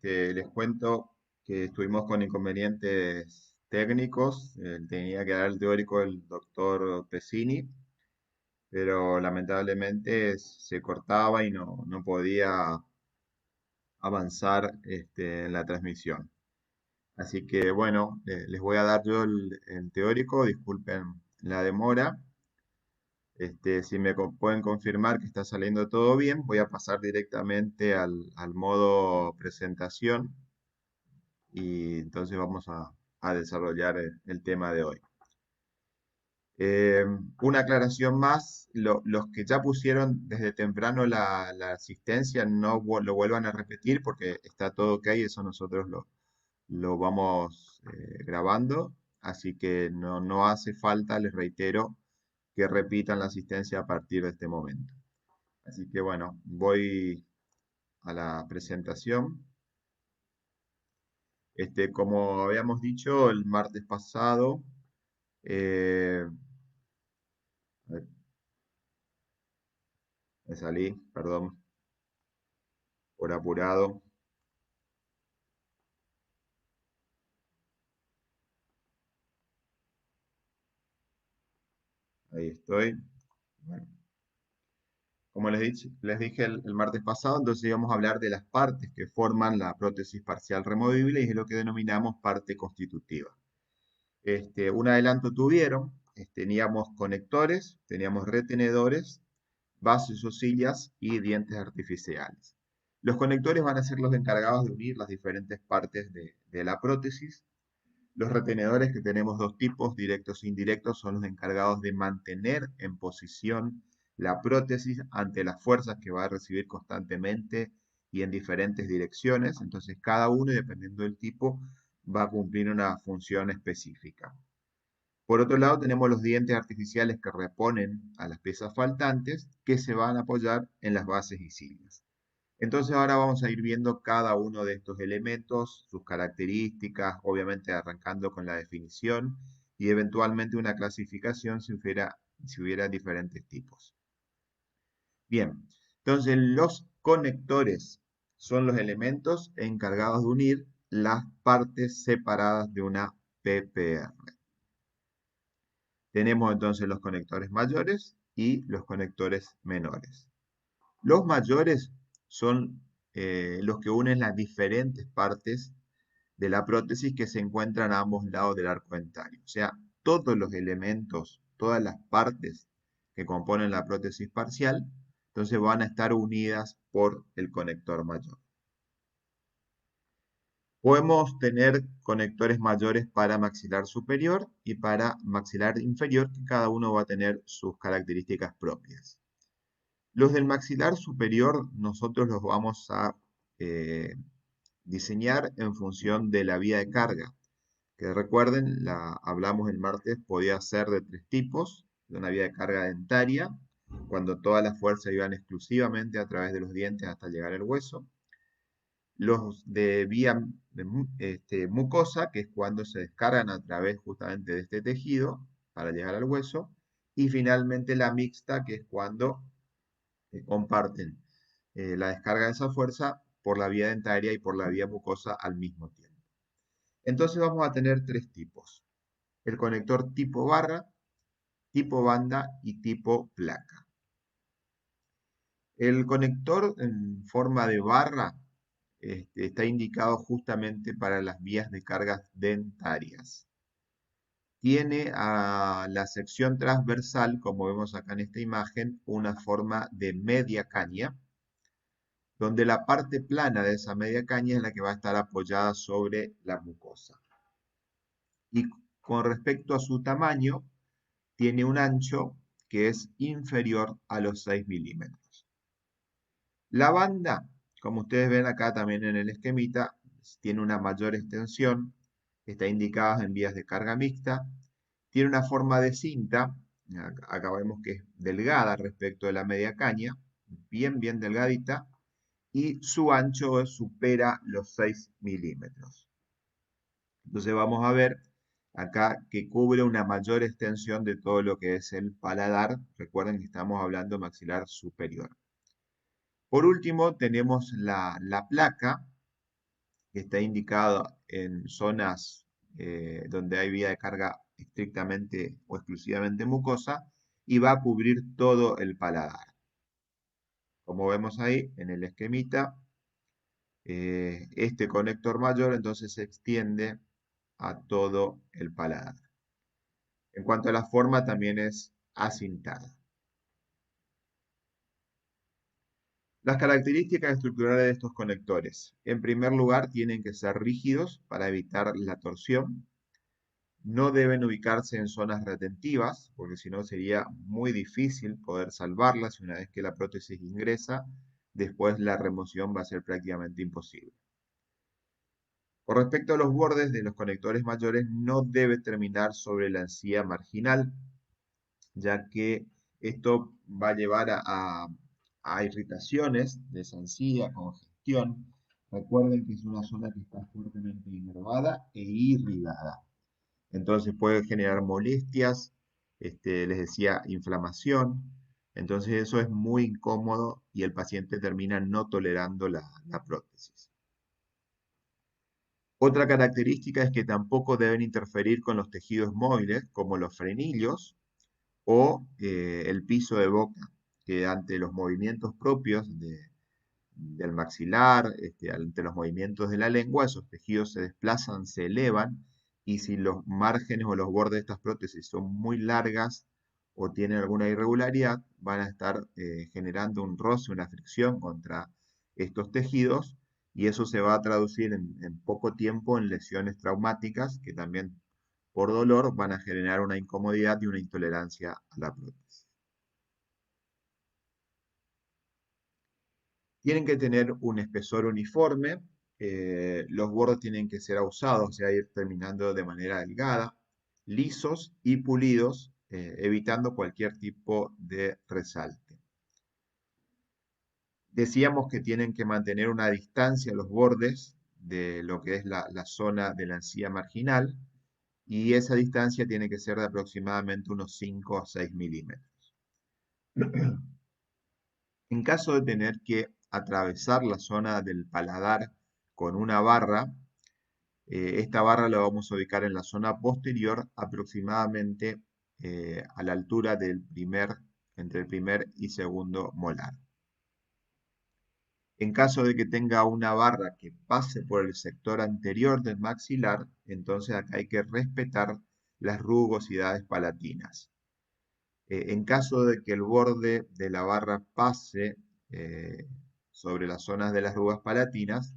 Les cuento que estuvimos con inconvenientes técnicos. Tenía que dar el teórico el doctor Pesini, pero lamentablemente se cortaba y no podía avanzar en la transmisión. Así que bueno, les voy a dar yo el teórico, disculpen la demora. Si me pueden confirmar que está saliendo todo bien, voy a pasar directamente al modo presentación y entonces vamos a desarrollar el tema de hoy. Eh, una aclaración más, los que ya pusieron desde temprano la asistencia no lo vuelvan a repetir porque está todo ok, eso nosotros lo vamos grabando, así que no hace falta, les reitero, que repitan la asistencia a partir de este momento. Así que bueno, voy a la presentación. Como habíamos dicho el martes pasado, eh, a ver, me salí, perdón, por apurado. Ahí estoy. Bueno, como les dije el martes pasado, entonces íbamos a hablar de las partes que forman la prótesis parcial removible y es lo que denominamos parte constitutiva. Un adelanto tuvieron, teníamos conectores, teníamos retenedores, bases ocilias y dientes artificiales. Los conectores van a ser los encargados de unir las diferentes partes de la prótesis. Los retenedores, que tenemos dos tipos, directos e indirectos, son los encargados de mantener en posición la prótesis ante las fuerzas que va a recibir constantemente y en diferentes direcciones. Entonces, cada uno, dependiendo del tipo, va a cumplir una función específica. Por otro lado, tenemos los dientes artificiales que reponen a las piezas faltantes que se van a apoyar en las bases y sillas. Entonces ahora vamos a ir viendo cada uno de estos elementos, sus características, obviamente arrancando con la definición y eventualmente una clasificación si hubiera diferentes tipos. Bien, entonces los conectores son los elementos encargados de unir las partes separadas de una PPR. Tenemos entonces los conectores mayores y los conectores menores. Los mayores son los que unen las diferentes partes de la prótesis que se encuentran a ambos lados del arco dentario. O sea, todos los elementos, todas las partes que componen la prótesis parcial, entonces van a estar unidas por el conector mayor. Podemos tener conectores mayores para maxilar superior y para maxilar inferior, que cada uno va a tener sus características propias. Los del maxilar superior nosotros los vamos a eh, diseñar en función de la vía de carga, que recuerden, hablamos el martes, podía ser de tres tipos, de una vía de carga dentaria, cuando toda la fuerza iban exclusivamente a través de los dientes hasta llegar al hueso, los de vía mucosa, que es cuando se descargan a través justamente de este tejido para llegar al hueso, y finalmente la mixta, que es cuando comparten la descarga de esa fuerza por la vía dentaria y por la vía mucosa al mismo tiempo. Entonces vamos a tener tres tipos. El conector tipo barra, tipo banda y tipo placa. El conector en forma de barra está indicado justamente para las vías de cargas dentarias. Tiene a la sección transversal, como vemos acá en esta imagen, una forma de media caña, donde la parte plana de esa media caña es la que va a estar apoyada sobre la mucosa. Y con respecto a su tamaño, tiene un ancho que es inferior a los 6 milímetros. La banda, como ustedes ven acá también en el esquemita, tiene una mayor extensión, está indicada en vías de carga mixta, tiene una forma de cinta, acá vemos que es delgada respecto de la media caña, bien delgadita, y su ancho supera los 6 milímetros. Entonces vamos a ver acá que cubre una mayor extensión de todo lo que es el paladar. Recuerden que estamos hablando maxilar superior. Por último tenemos la placa, que está indicado en zonas donde hay vía de carga estrictamente o exclusivamente mucosa y va a cubrir todo el paladar. Como vemos ahí en el esquemita, este conector mayor entonces se extiende a todo el paladar. En cuanto a la forma, también es acintada. Las características estructurales de estos conectores. En primer lugar, tienen que ser rígidos para evitar la torsión. No deben ubicarse en zonas retentivas, porque si no sería muy difícil poder salvarlas y una vez que la prótesis ingresa, después la remoción va a ser prácticamente imposible. Con respecto a los bordes de los conectores mayores, no debe terminar sobre la encía marginal, ya que esto va a llevar a irritaciones de esa encía, congestión. Recuerden que es una zona que está fuertemente inervada e irrigada. Entonces puede generar molestias, les decía, inflamación. Entonces eso es muy incómodo y el paciente termina no tolerando la prótesis. Otra característica es que tampoco deben interferir con los tejidos móviles, como los frenillos o el piso de boca, que ante los movimientos propios del maxilar, ante los movimientos de la lengua, esos tejidos se desplazan, se elevan, y si los márgenes o los bordes de estas prótesis son muy largas o tienen alguna irregularidad, van a estar generando un roce, una fricción contra estos tejidos, y eso se va a traducir en poco tiempo en lesiones traumáticas que también por dolor van a generar una incomodidad y una intolerancia a la prótesis. Tienen que tener un espesor uniforme, los bordes tienen que ser ausados, o sea, ir terminando de manera delgada, lisos y pulidos, evitando cualquier tipo de resalte. Decíamos que tienen que mantener una distancia los bordes de lo que es la zona de la encía marginal, y esa distancia tiene que ser de aproximadamente unos 5 a 6 milímetros. En caso de tener que atravesar la zona del paladar con una barra, esta barra la vamos a ubicar en la zona posterior, aproximadamente a la altura entre el primer y segundo molar. En caso de que tenga una barra que pase por el sector anterior del maxilar, entonces acá hay que respetar las rugosidades palatinas. En caso de que el borde de la barra pase eh, sobre las zonas de las rugas palatinas,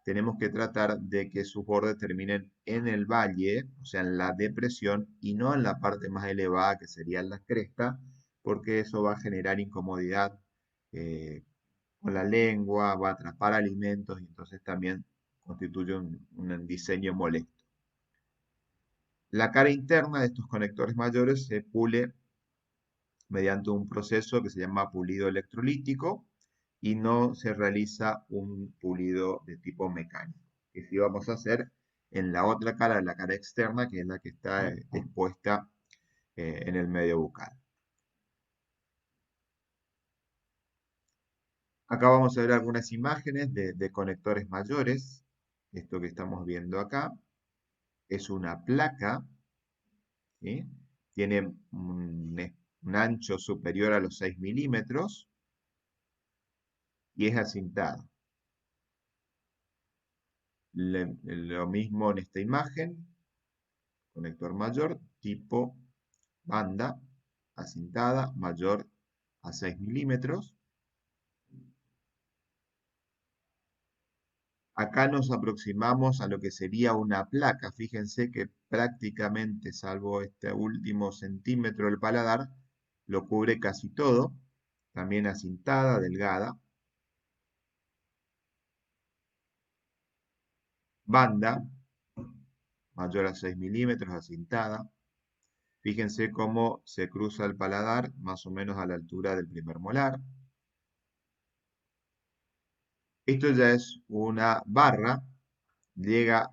tenemos que tratar de que sus bordes terminen en el valle, o sea, en la depresión, y no en la parte más elevada que sería la cresta, porque eso va a generar incomodidad eh, con la lengua, va a atrapar alimentos y entonces también constituye un diseño molesto. La cara interna de estos conectores mayores se pule mediante un proceso que se llama pulido electrolítico y no se realiza un pulido de tipo mecánico, que sí vamos a hacer en la otra cara, la cara externa, que es la que está expuesta en el medio bucal. Acá vamos a ver algunas imágenes de conectores mayores. Esto que estamos viendo acá es una placa, ¿sí? Tiene un ancho superior a los 6 milímetros y es acintada. Lo mismo en esta imagen, conector mayor, tipo banda, acintada, mayor a 6 milímetros. Acá nos aproximamos a lo que sería una placa. Fíjense que prácticamente, salvo este último centímetro del paladar, lo cubre casi todo. También acintada, delgada. Banda, mayor a 6 milímetros, acintada. Fíjense cómo se cruza el paladar, más o menos a la altura del primer molar. Esto ya es una barra, llega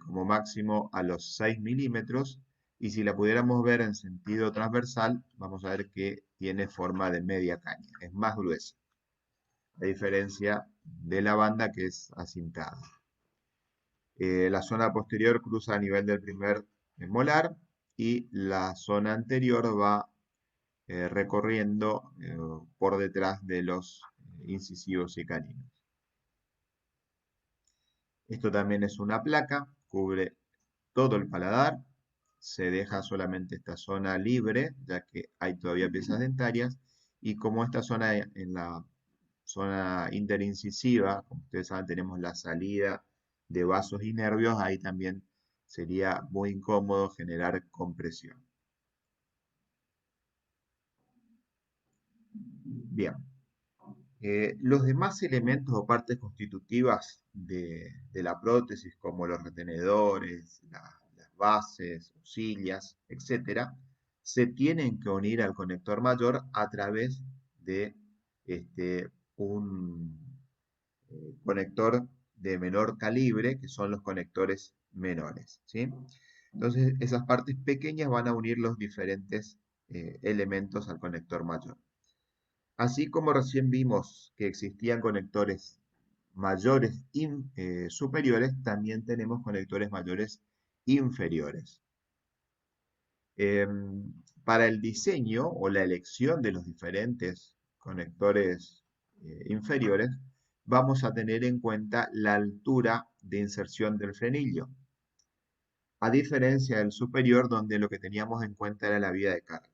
como máximo a los 6 milímetros, y si la pudiéramos ver en sentido transversal, vamos a ver que tiene forma de media caña, es más gruesa, a diferencia de la banda que es acintada. La zona posterior cruza a nivel del primer molar y la zona anterior va recorriendo por detrás de los incisivos y caninos. Esto también es una placa, cubre todo el paladar, se deja solamente esta zona libre, ya que hay todavía piezas dentarias, y como esta zona en la zona interincisiva, como ustedes saben, tenemos la salida de vasos y nervios, ahí también sería muy incómodo generar compresión. Bien, los demás elementos o partes constitutivas de la prótesis, como los retenedores, las bases, horquillas, etcétera, se tienen que unir al conector mayor a través de un conector de menor calibre, que son los conectores menores, ¿sí? Entonces, esas partes pequeñas van a unir los diferentes elementos al conector mayor. Así como recién vimos que existían conectores mayores superiores, también tenemos conectores mayores inferiores. Para el diseño o la elección de los diferentes conectores inferiores, vamos a tener en cuenta la altura de inserción del frenillo, a diferencia del superior, donde lo que teníamos en cuenta era la vía de carga,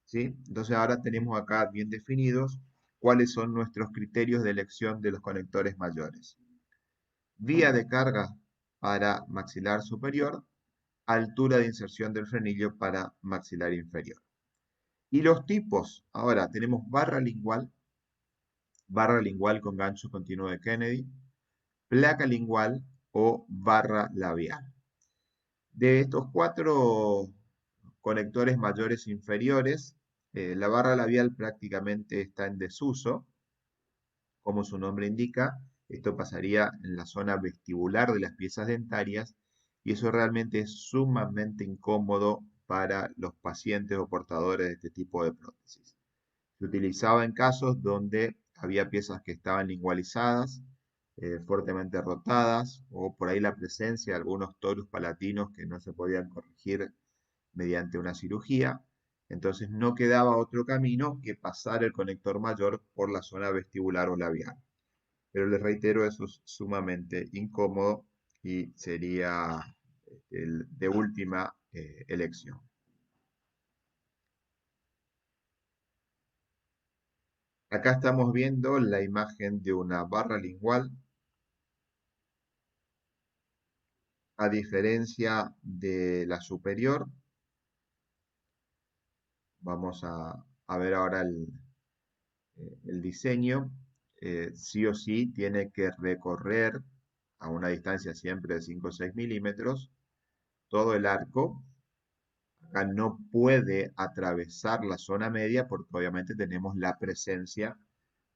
¿sí? Entonces ahora tenemos acá bien definidos cuáles son nuestros criterios de elección de los conectores mayores. Vía de carga para maxilar superior, altura de inserción del frenillo para maxilar inferior. Y los tipos, ahora tenemos barra lingual con gancho continuo de Kennedy, placa lingual o barra labial. De estos 4 conectores mayores e inferiores, la barra labial prácticamente está en desuso, como su nombre indica. Esto pasaría en la zona vestibular de las piezas dentarias y eso realmente es sumamente incómodo para los pacientes o portadores de este tipo de prótesis. Se utilizaba en casos donde había piezas que estaban lingualizadas, fuertemente rotadas, o por ahí la presencia de algunos torus palatinos que no se podían corregir mediante una cirugía. Entonces no quedaba otro camino que pasar el conector mayor por la zona vestibular o labial. Pero les reitero, eso es sumamente incómodo y sería el de última elección. Acá estamos viendo la imagen de una barra lingual. A diferencia de la superior, vamos a ver ahora el diseño. Sí o sí tiene que recorrer a una distancia siempre de 5 o 6 milímetros todo el arco. Acá no puede atravesar la zona media porque obviamente tenemos la presencia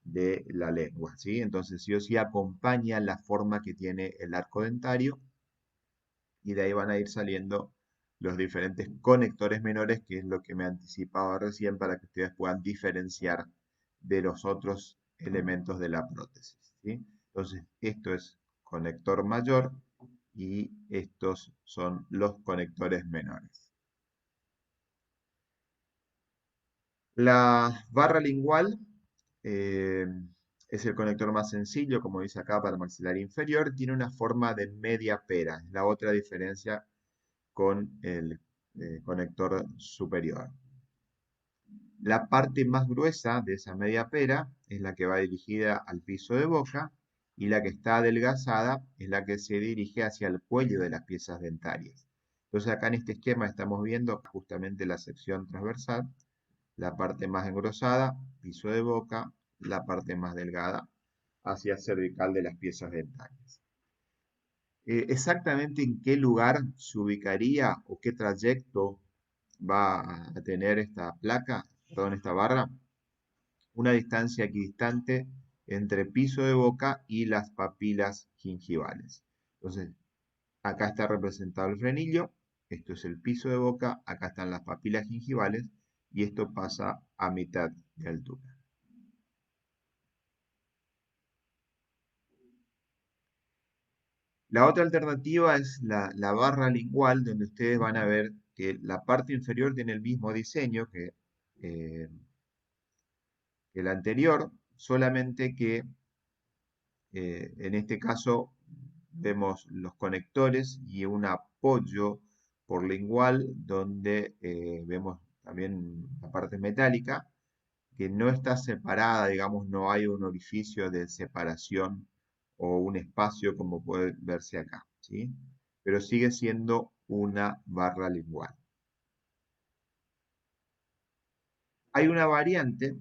de la lengua, ¿sí? Entonces sí o sí acompaña la forma que tiene el arco dentario y de ahí van a ir saliendo los diferentes conectores menores, que es lo que me anticipaba recién para que ustedes puedan diferenciar de los otros elementos de la prótesis, ¿sí? Entonces, esto es conector mayor y estos son los conectores menores. La barra lingual eh, es el conector más sencillo, como dice acá, para maxilar inferior. Tiene una forma de media pera. Es la otra diferencia con el conector superior. La parte más gruesa de esa media pera es la que va dirigida al piso de boca y la que está adelgazada es la que se dirige hacia el cuello de las piezas dentarias. Entonces acá en este esquema estamos viendo justamente la sección transversal, la parte más engrosada, piso de boca, la parte más delgada hacia cervical de las piezas dentarias. Exactamente en qué lugar se ubicaría o qué trayecto va a tener esta placa, perdón, esta barra, una distancia equidistante entre piso de boca y las papilas gingivales. Entonces, acá está representado el frenillo, esto es el piso de boca, acá están las papilas gingivales y esto pasa a mitad de altura. La otra alternativa es la barra lingual, donde ustedes van a ver que la parte inferior tiene el mismo diseño eh, que el anterior, solamente que en este caso vemos los conectores y un apoyo por lingual, donde vemos también la parte metálica, que no está separada, digamos, no hay un orificio de separación o un espacio como puede verse acá, ¿sí? Pero sigue siendo una barra lingual. Hay una variante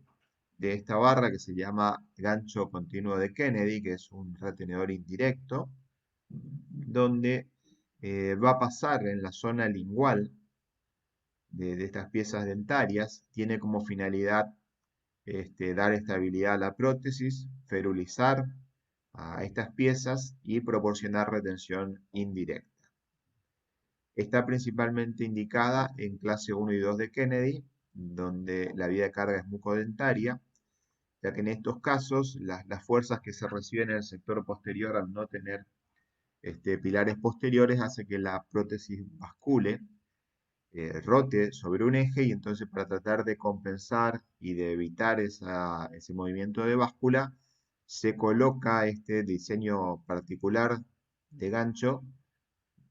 de esta barra que se llama gancho continuo de Kennedy, que es un retenedor indirecto, donde va a pasar en la zona lingual de estas piezas dentarias, tiene como finalidad dar estabilidad a la prótesis, ferulizar a estas piezas y proporcionar retención indirecta. Está principalmente indicada en clase 1 y 2 de Kennedy, donde la vía de carga es mucodentaria, ya que en estos casos las fuerzas que se reciben en el sector posterior al no tener pilares posteriores hace que la prótesis bascule, rote sobre un eje y entonces para tratar de compensar y de evitar ese movimiento de báscula, se coloca este diseño particular de gancho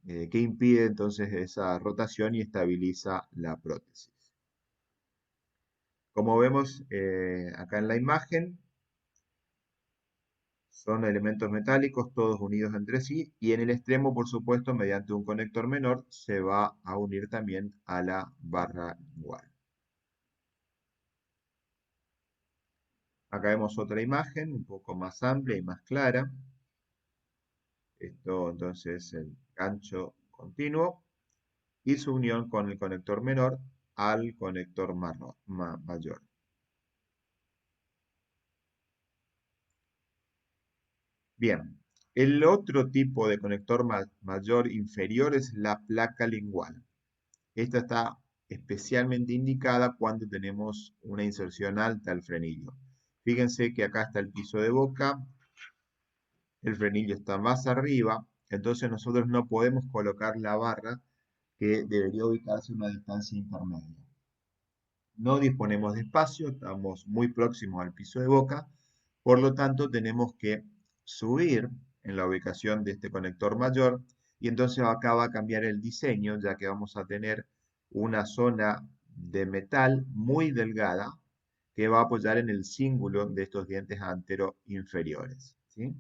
que impide entonces esa rotación y estabiliza la prótesis. Como vemos acá en la imagen, son elementos metálicos todos unidos entre sí y en el extremo, por supuesto, mediante un conector menor, se va a unir también a la barra igual. Acá vemos otra imagen un poco más amplia y más clara. Esto entonces es el gancho continuo y su unión con el conector menor al conector mayor. Bien, el otro tipo de conector mayor inferior es la placa lingual. Esta está especialmente indicada cuando tenemos una inserción alta al frenillo. Fíjense que acá está el piso de boca, el frenillo está más arriba, entonces nosotros no podemos colocar la barra que debería ubicarse a una distancia intermedia. No disponemos de espacio, estamos muy próximos al piso de boca, por lo tanto tenemos que subir en la ubicación de este conector mayor y entonces acá va a cambiar el diseño, ya que vamos a tener una zona de metal muy delgada que va a apoyar en el cíngulo de estos dientes antero inferiores, ¿sí?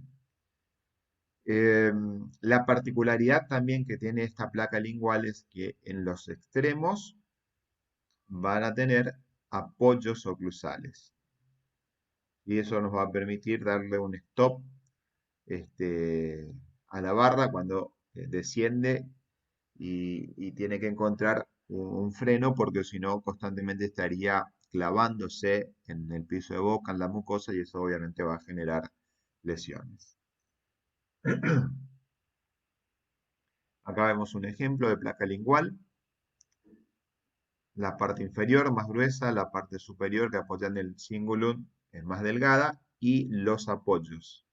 La particularidad también que tiene esta placa lingual es que en los extremos van a tener apoyos oclusales. Y eso nos va a permitir darle un stop a la barra cuando desciende y tiene que encontrar un freno porque si no constantemente estaría clavándose en el piso de boca, en la mucosa y eso obviamente va a generar lesiones. Acá vemos un ejemplo de placa lingual. La parte inferior más gruesa, la parte superior que apoya en el cingulum es más delgada y los apoyos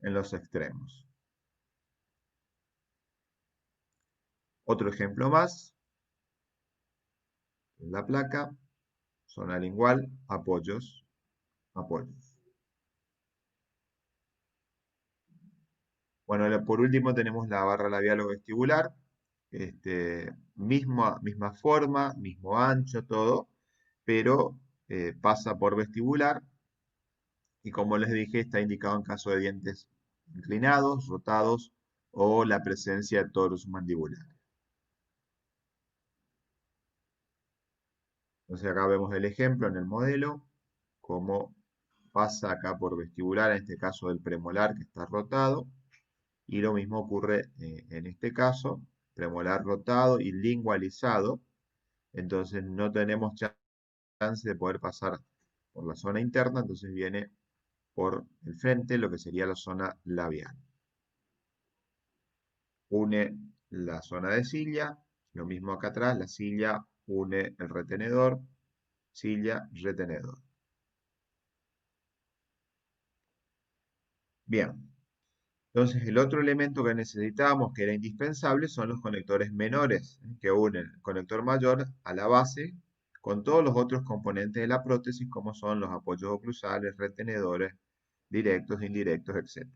en los extremos. Otro ejemplo más, la placa, zona lingual, apoyos, apoyos. Bueno, por último tenemos la barra labial o vestibular, misma forma, mismo ancho, todo, pero pasa por vestibular y como les dije, está indicado en caso de dientes inclinados, rotados o la presencia de torus mandibular. Entonces acá vemos el ejemplo en el modelo, cómo pasa acá por vestibular, en este caso del premolar que está rotado, y lo mismo ocurre en este caso, premolar rotado y lingualizado, entonces no tenemos chance de poder pasar por la zona interna, entonces viene por el frente, lo que sería la zona labial. Une la zona de silla, lo mismo acá atrás, la silla une el retenedor, silla, retenedor. Bien, Entonces, el otro elemento que necesitábamos, que era indispensable, son los conectores menores, que unen el conector mayor a la base con todos los otros componentes de la prótesis, como son los apoyos oclusales, retenedores, directos, indirectos, etc.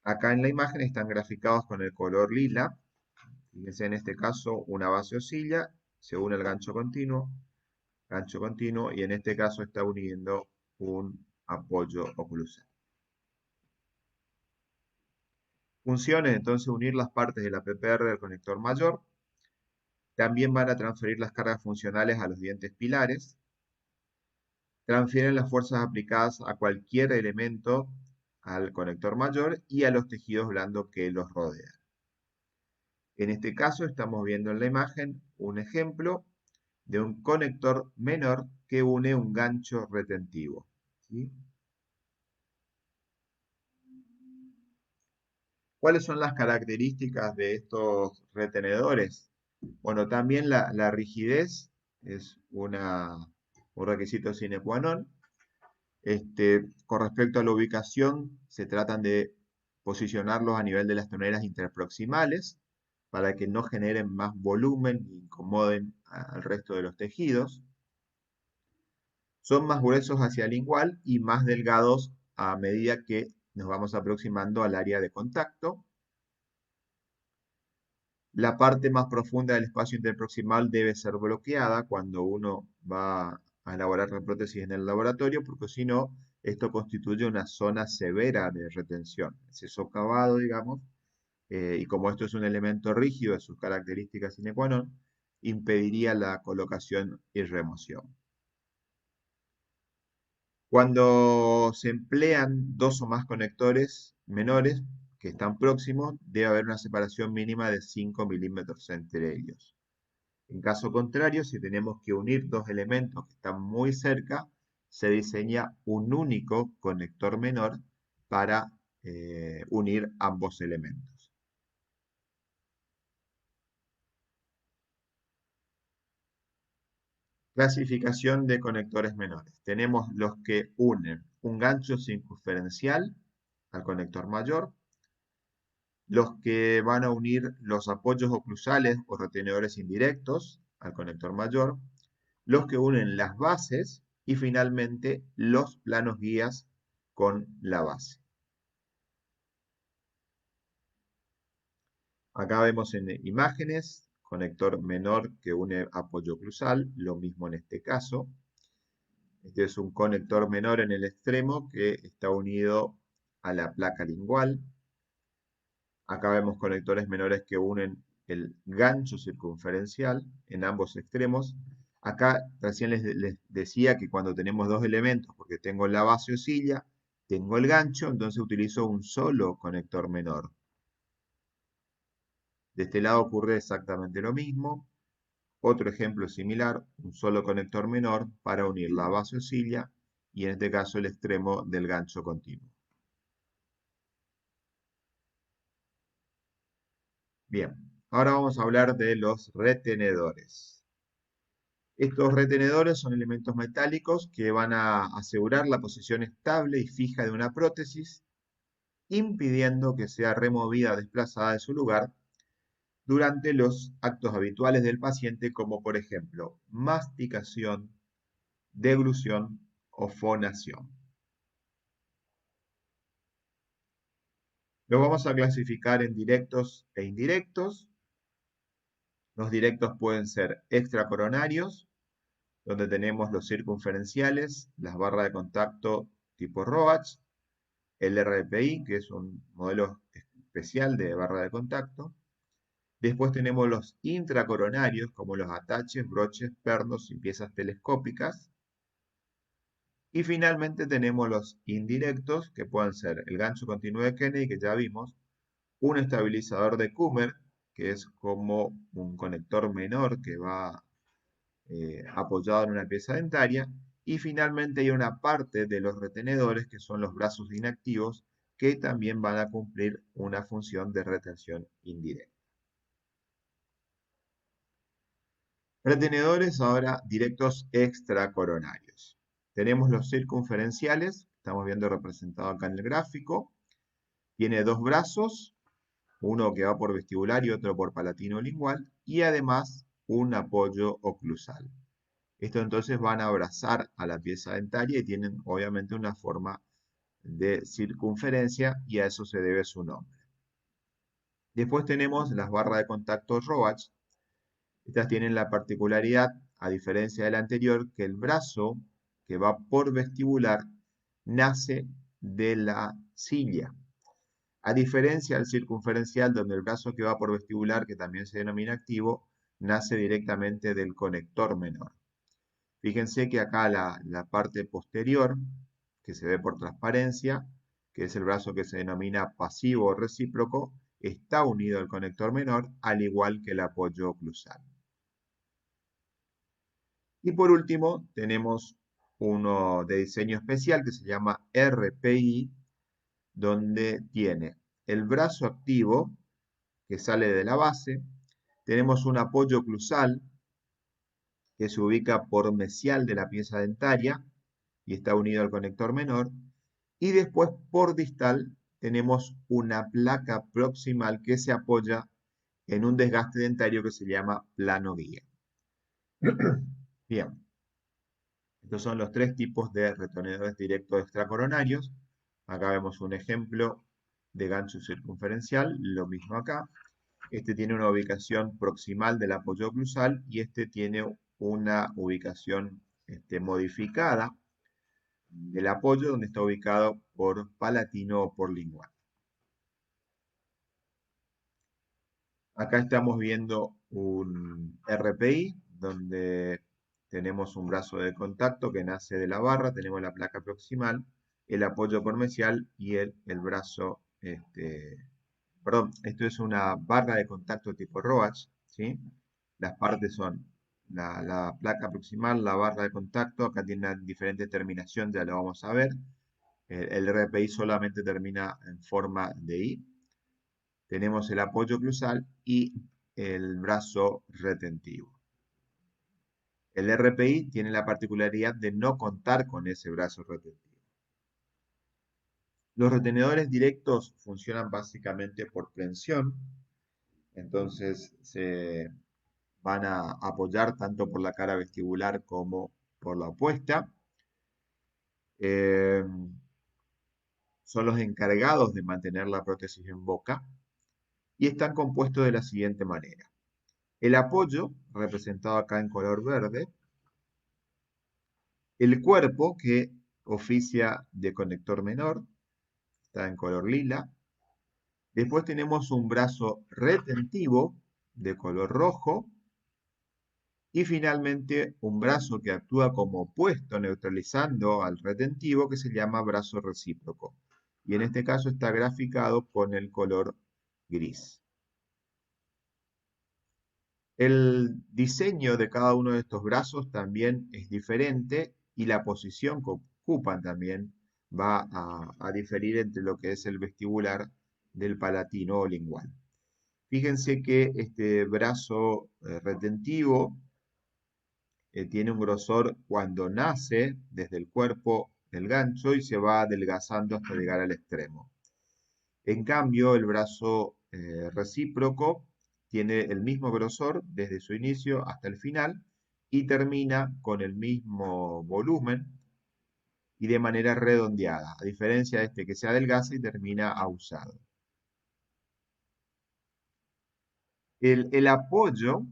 Acá en la imagen están graficados con el color lila. Fíjense en este caso una base oscila, se une el gancho continuo, y en este caso está uniendo un apoyo oclusal. Funciones, entonces, unir las partes de la PPR del conector mayor. También van a transferir las cargas funcionales a los dientes pilares. Transfieren las fuerzas aplicadas a cualquier elemento al conector mayor y a los tejidos blandos que los rodean. En este caso estamos viendo en la imagen un ejemplo de un conector menor que une un gancho retentivo, ¿sí? ¿Cuáles son las características de estos retenedores? Bueno, también la rigidez es un requisito sine qua non. Con respecto a la ubicación, se tratan de posicionarlos a nivel de las troneras interproximales para que no generen más volumen ni incomoden al resto de los tejidos. Son más gruesos hacia el lingual y más delgados a medida que nos vamos aproximando al área de contacto. La parte más profunda del espacio interproximal debe ser bloqueada cuando uno va a elaborar la prótesis en el laboratorio, porque si no, esto constituye una zona severa de retención. Ese socavado, digamos, y como esto es un elemento rígido de sus características sine qua non, impediría la colocación y remoción. Cuando se emplean dos o más conectores menores que están próximos, debe haber una separación mínima de 5 milímetros entre ellos. En caso contrario, si tenemos que unir dos elementos que están muy cerca, se diseña un único conector menor para unir ambos elementos. Clasificación de conectores menores. Tenemos los que unen un gancho circunferencial al conector mayor, los que van a unir los apoyos oclusales o retenedores indirectos al conector mayor, los que unen las bases y finalmente los planos guías con la base. Acá vemos en imágenes, conector menor que une apoyo oclusal, lo mismo en este caso. Este es un conector menor en el extremo que está unido a la placa lingual. Acá vemos conectores menores que unen el gancho circunferencial en ambos extremos. Acá recién les decía que cuando tenemos dos elementos, porque tengo la base oscila, tengo el gancho, entonces utilizo un solo conector menor. De este lado ocurre exactamente lo mismo. Otro ejemplo similar, un solo conector menor para unir la base oscila y en este caso el extremo del gancho continuo. Bien, ahora vamos a hablar de los retenedores. Estos retenedores son elementos metálicos que van a asegurar la posición estable y fija de una prótesis, impidiendo que sea removida o desplazada de su lugar durante los actos habituales del paciente, como por ejemplo masticación, deglución o fonación. Los vamos a clasificar en directos e indirectos. Los directos pueden ser extracoronarios, donde tenemos los circunferenciales, las barras de contacto tipo ROACH, el RPI, que es un modelo especial de barra de contacto. Después tenemos los intracoronarios, como los ataches, broches, pernos y piezas telescópicas. Y finalmente tenemos los indirectos, que pueden ser el gancho continuo de Kennedy, que ya vimos, un estabilizador de Kummer, que es como un conector menor que va apoyado en una pieza dentaria, y finalmente hay una parte de los retenedores que son los brazos inactivos que también van a cumplir una función de retención indirecta. Retenedores ahora directos extracoronarios. Tenemos los circunferenciales, estamos viendo representado acá en el gráfico, Tiene dos brazos, uno que va por vestibular y otro por palatino lingual, y además un apoyo oclusal. Estos entonces van a abrazar a la pieza dentaria y tienen obviamente una forma de circunferencia y a eso se debe su nombre. Después tenemos las barras de contacto Roach. Estas tienen la particularidad, a diferencia del anterior, que el brazo que va por vestibular nace de la cilla. A diferencia del circunferencial, donde el brazo que va por vestibular, que también se denomina activo, nace directamente del conector menor. Fíjense que acá la parte posterior, que se ve por transparencia, que es el brazo que se denomina pasivo o recíproco, está unido al conector menor, al igual que el apoyo oclusal. Y por último, tenemos uno de diseño especial que se llama RPI, donde tiene el brazo activo, que sale de la base, tenemos un apoyo oclusal, que se ubica por mesial de la pieza dentaria, y está unido al conector menor, y después por distal tenemos una placa proximal que se apoya en un desgaste dentario que se llama plano guía. Bien, estos son los tres tipos de retenedores directos extracoronarios. Acá vemos un ejemplo de gancho circunferencial, lo mismo acá. Este tiene una ubicación proximal del apoyo oclusal y este tiene una ubicación modificada del apoyo, donde está ubicado por palatino o por lingual. Acá estamos viendo un RPI, donde tenemos un brazo de contacto que nace de la barra, tenemos la placa proximal, el apoyo por mesial y el brazo, perdón, esto es una barra de contacto tipo Roach, ¿sí? Las partes son la placa proximal, la barra de contacto, acá tiene una diferente terminación, ya lo vamos a ver. El RPI solamente termina en forma de I. Tenemos el apoyo oclusal y el brazo retentivo. El RPI tiene la particularidad de no contar con ese brazo retentivo. Los retenedores directos funcionan básicamente por prensión, entonces se van a apoyar tanto por la cara vestibular como por la opuesta. Son los encargados de mantener la prótesis en boca y están compuestos de la siguiente manera. El apoyo, representado acá en color verde, el cuerpo, que oficia de conector menor, está en color lila. Después tenemos un brazo retentivo de color rojo. Y finalmente un brazo que actúa como opuesto neutralizando al retentivo, que se llama brazo recíproco. Y en este caso está graficado con el color gris. El diseño de cada uno de estos brazos también es diferente y la posición que ocupan también va a diferir entre lo que es el vestibular del palatino o lingual. Fíjense que este brazo retentivo tiene un grosor cuando nace desde el cuerpo del gancho y se va adelgazando hasta llegar al extremo. En cambio, el brazo recíproco tiene el mismo grosor desde su inicio hasta el final y termina con el mismo volumen y de manera redondeada, a diferencia de este que se adelgaza y termina ausado. El apoyo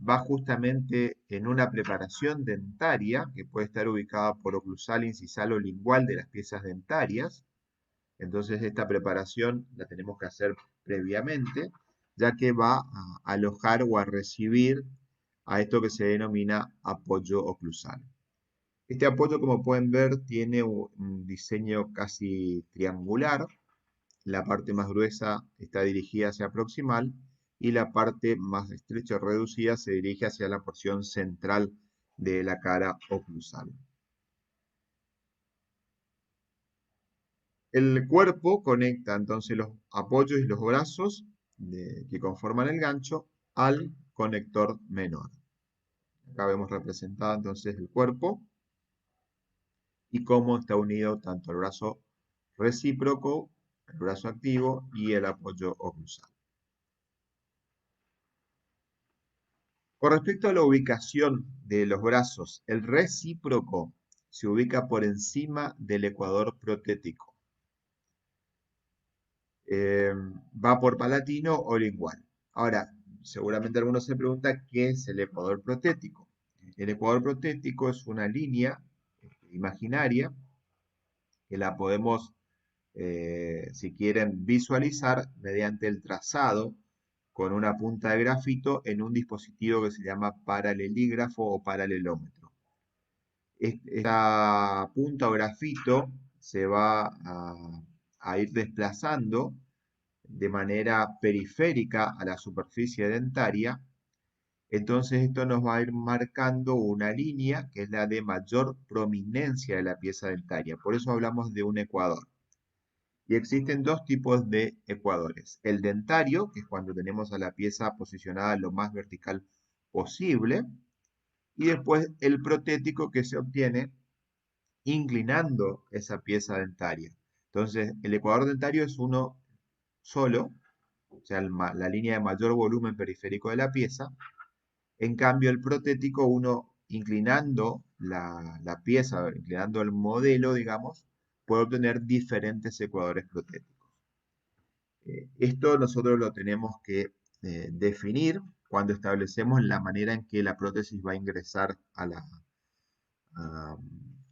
va justamente en una preparación dentaria que puede estar ubicada por oclusal, incisal o lingual de las piezas dentarias. Entonces esta preparación la tenemos que hacer previamente, ya que va a alojar o a recibir a esto que se denomina apoyo oclusal. Este apoyo, como pueden ver, tiene un diseño casi triangular. La parte más gruesa está dirigida hacia proximal y la parte más estrecha o reducida se dirige hacia la porción central de la cara oclusal. El cuerpo conecta entonces los apoyos y los brazos que conforman el gancho al conector menor. Acá vemos representado entonces el cuerpo y cómo está unido tanto el brazo recíproco, el brazo activo y el apoyo oclusal. Con respecto a la ubicación de los brazos, el recíproco se ubica por encima del ecuador protético. Va por palatino o lingual. Ahora, seguramente algunos se preguntan qué es el ecuador protético. El ecuador protético es una línea imaginaria que la podemos, si quieren, visualizar mediante el trazado con una punta de grafito en un dispositivo que se llama paralelígrafo o paralelómetro. Esta punta o grafito se va a ir desplazando de manera periférica a la superficie dentaria. Entonces esto nos va a ir marcando una línea que es la de mayor prominencia de la pieza dentaria. Por eso hablamos de un ecuador. Y existen dos tipos de ecuadores. El dentario, que es cuando tenemos a la pieza posicionada lo más vertical posible, y después el protético, que se obtiene inclinando esa pieza dentaria. Entonces, el ecuador dentario es uno solo, o sea, la línea de mayor volumen periférico de la pieza. En cambio, el protético, uno inclinando la pieza, inclinando el modelo, digamos, puede obtener diferentes ecuadores protéticos. Esto nosotros lo tenemos que definir cuando establecemos la manera en que la prótesis va a ingresar a-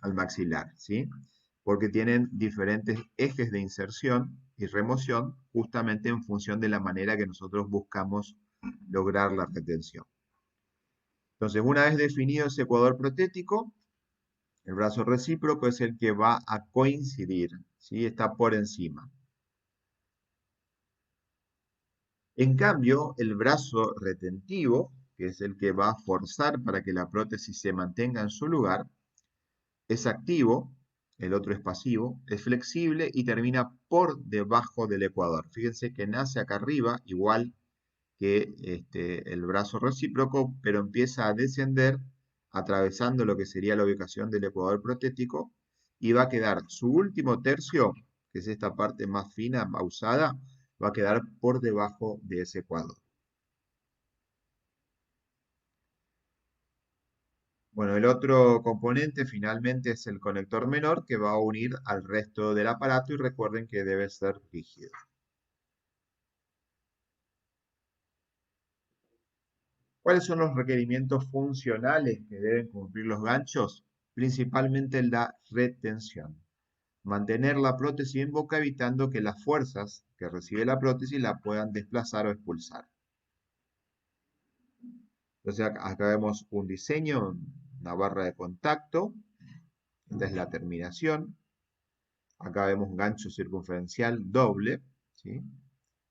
al maxilar, ¿sí? Porque tienen diferentes ejes de inserción y remoción justamente en función de la manera que nosotros buscamos lograr la retención. Entonces, una vez definido ese ecuador protético, el brazo recíproco es el que va a coincidir, ¿sí? Está por encima. En cambio, el brazo retentivo, que es el que va a forzar para que la prótesis se mantenga en su lugar, es activo, el otro es pasivo, es flexible y termina por debajo del ecuador. Fíjense que nace acá arriba, igual que el brazo recíproco, pero empieza a descender atravesando lo que sería la ubicación del ecuador protético y va a quedar su último tercio, que es esta parte más fina, más usada, va a quedar por debajo de ese ecuador. Bueno, el otro componente finalmente es el conector menor que va a unir al resto del aparato y recuerden que debe ser rígido. ¿Cuáles son los requerimientos funcionales que deben cumplir los ganchos? Principalmente la retención. Mantener la prótesis en boca evitando que las fuerzas que recibe la prótesis la puedan desplazar o expulsar. Entonces acá vemos un diseño, una barra de contacto. Esta es la terminación. Acá vemos un gancho circunferencial doble, ¿sí?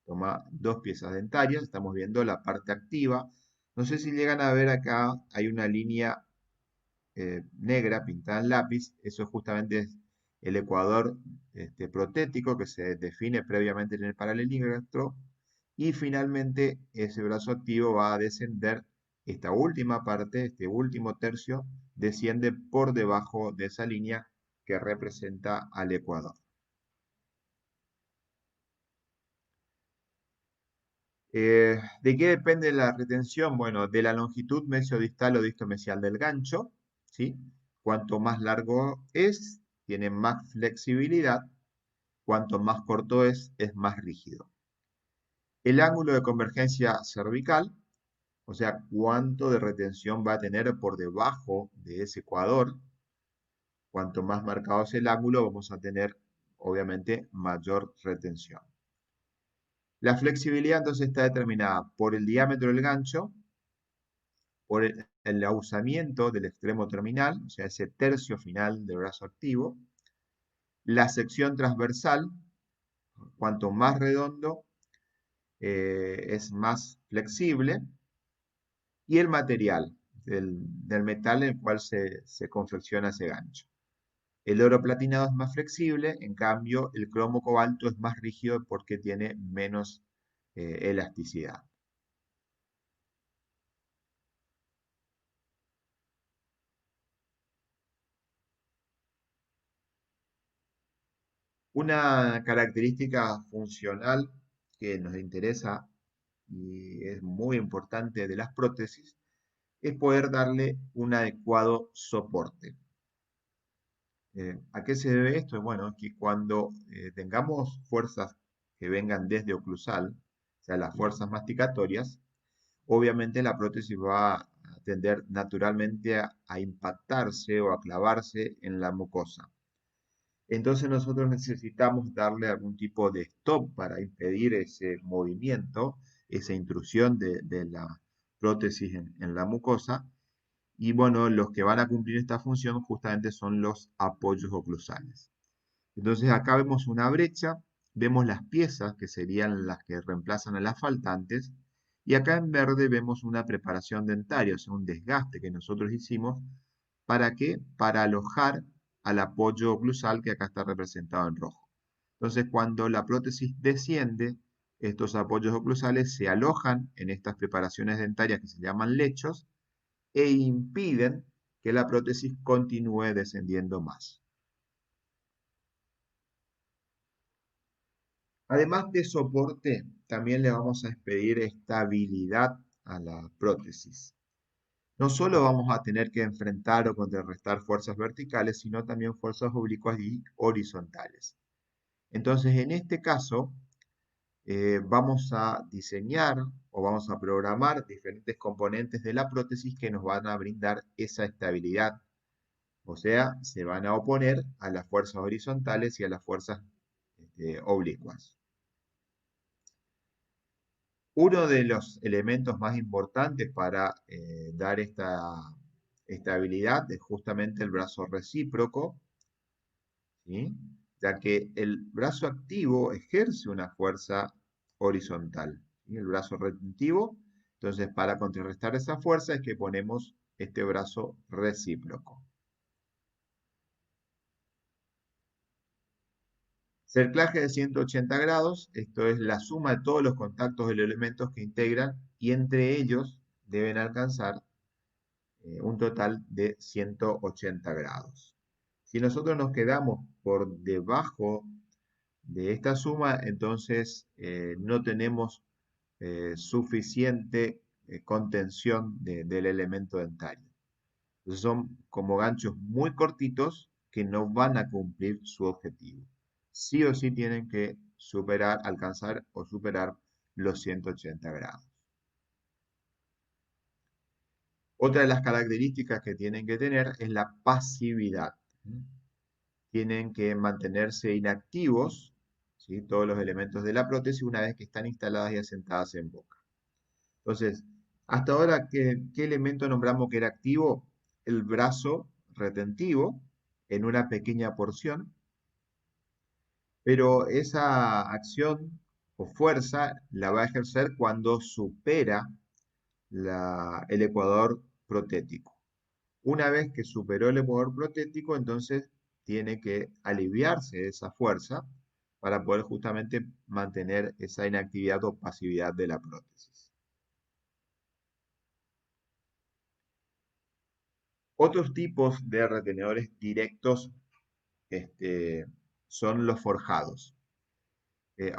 Toma dos piezas dentarias, estamos viendo la parte activa. No sé si llegan a ver acá, hay una línea negra pintada en lápiz, eso justamente es el ecuador protético que se define previamente en el paralelígrafo, y finalmente ese brazo activo va a descender, esta última parte, este último tercio, desciende por debajo de esa línea que representa al ecuador. ¿De qué depende la retención? Bueno, de la longitud mesiodistal o distomesial del gancho, ¿sí? Cuanto más largo es, tiene más flexibilidad. Cuanto más corto es más rígido. El ángulo de convergencia cervical, o sea, cuánto de retención va a tener por debajo de ese ecuador. Cuanto más marcado es el ángulo, vamos a tener, obviamente, mayor retención. La flexibilidad entonces está determinada por el diámetro del gancho, por el ahusamiento del extremo terminal, o sea, ese tercio final del brazo activo, la sección transversal, cuanto más redondo es más flexible, y el material del metal en el cual se confecciona ese gancho. El oro platinado es más flexible, en cambio el cromo cobalto es más rígido porque tiene menos elasticidad. Una característica funcional que nos interesa y es muy importante de las prótesis es poder darle un adecuado soporte. ¿A qué se debe esto? Bueno, que cuando tengamos fuerzas que vengan desde oclusal, o sea, las fuerzas masticatorias, obviamente la prótesis va a tender naturalmente a impactarse o a clavarse en la mucosa. Entonces nosotros necesitamos darle algún tipo de stop para impedir ese movimiento, esa intrusión de la prótesis en la mucosa. Y bueno, los que van a cumplir esta función justamente son los apoyos oclusales. Entonces acá vemos una brecha, vemos las piezas que serían las que reemplazan a las faltantes, y acá en verde vemos una preparación dentaria, o sea, un desgaste que nosotros hicimos. ¿Para qué? Para alojar al apoyo oclusal que acá está representado en rojo. Entonces, cuando la prótesis desciende, estos apoyos oclusales se alojan en estas preparaciones dentarias que se llaman lechos e impiden que la prótesis continúe descendiendo más. Además de soporte, también le vamos a expedir estabilidad a la prótesis. No solo vamos a tener que enfrentar o contrarrestar fuerzas verticales, sino también fuerzas oblicuas y horizontales. Entonces, en este caso, vamos a diseñar o vamos a programar diferentes componentes de la prótesis que nos van a brindar esa estabilidad. O sea, se van a oponer a las fuerzas horizontales y a las fuerzas oblicuas. Uno de los elementos más importantes para dar esta estabilidad es justamente el brazo recíproco, ¿sí? Ya que el brazo activo ejerce una fuerza horizontal, ¿sí? El brazo retentivo. Entonces, para contrarrestar esa fuerza es que ponemos este brazo recíproco. Cerclaje de 180 grados, esto es la suma de todos los contactos de los elementos que integran y entre ellos deben alcanzar un total de 180 grados. Si nosotros nos quedamos por debajo de esta suma, entonces no tenemos suficiente contención del elemento dentario. Entonces son como ganchos muy cortitos que no van a cumplir su objetivo. Sí o sí tienen que superar, alcanzar o superar los 180 grados. Otra de las características que tienen que tener es la pasividad. Tienen que mantenerse inactivos, ¿sí? Todos los elementos de la prótesis una vez que están instaladas y asentadas en boca. Entonces, hasta ahora, ¿qué elemento nombramos que era activo? El brazo retentivo en una pequeña porción, pero esa acción o fuerza la va a ejercer cuando supera el ecuador protético. Una vez que superó el ecuador protético, entonces tiene que aliviarse esa fuerza para poder justamente mantener esa inactividad o pasividad de la prótesis. Otros tipos de retenedores directos son los forjados.